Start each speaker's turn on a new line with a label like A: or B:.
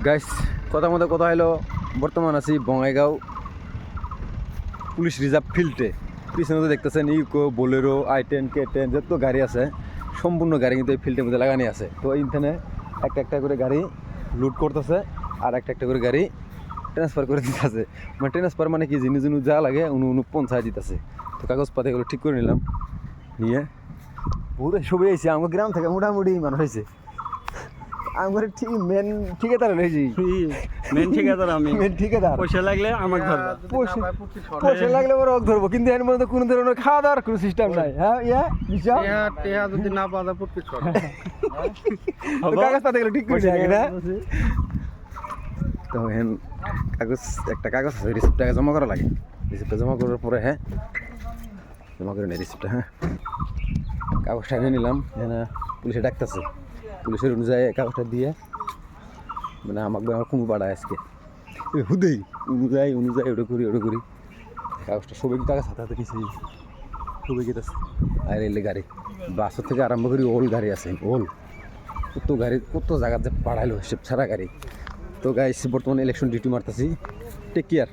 A: Guys কথা মতো কথা হলো বর্তমান আছি বঙ্গাইগাঁও পুলিশ রিজার্ভ ফিল্ডে। পিছনে তো দেখতেছেন ইকো বোলেরো I10 K10 যত গাড়ি আছে সম্পূর্ণ গাড়ি কিন্তু এই ফিল্ডের মধ্যে লাগানি আছে। তো এইখানে একটা একটা করে গাড়ি লুট করতেছে আর একটা একটা করে গাড়ি ট্রান্সফার করে দিতেছে। মানে ট্রান্সফার মানে কি জিনিস যা লাগে উনি পৌঁছায় দিতেছে। তো কাগজপাতি এগুলো ঠিক করে নিলাম, নিয়ে পুরো সবই আইসি আমার গ্রাম থেকে মোটামুটি মানুষ হয়েছে। আমার ঠিক মেন ঠিকাদার হয়েছি,
B: মেন ঠিকাদার আমি।
A: মেন ঠিকাদার
B: পয়সা লাগলে আমাকে ধরবা,
A: পয়সা লাগলে বড় ধরবো, কিন্তু এর মধ্যে কোনো ধরনের খাওয়া দাওয়ার কোনো সিস্টেম নাই। হ্যাঁ
B: যদি না পাওয়া যায় পুটকি ছড়া।
A: কাগজ পাতি গেলে ঠিক করে আগে না। তো হেন কাগজ একটা কাগজ আছে, রিসিপ্টটাকে জমা করা লাগে। রিসিপ্টটা জমা করার পরে জমা করে নেই রিসিপ্টটা। কাগজটা এনে নিলাম, এনে পুলিশে ডাকতেছে। পুলিশের অনুযায়ী কাগজটা দিয়ে মানে আমাকে আমার কোনো পাড়ায় আজকে হুদেই অনুযায়ী ওটা করি কাগজটা সবাই কাগজ হাতে হাতে কিছু সবাই গেতেছে। আর এলে গাড়ি বাসের থেকে আরম্ভ করি ওল গাড়ি আছে, ওল কত জায়গার যে পাড়াইলো হিসেব ছাড়া গাড়ি। তো গাইস বর্তমানে ইলেকশন ডিউটি মারতেছি। Take care.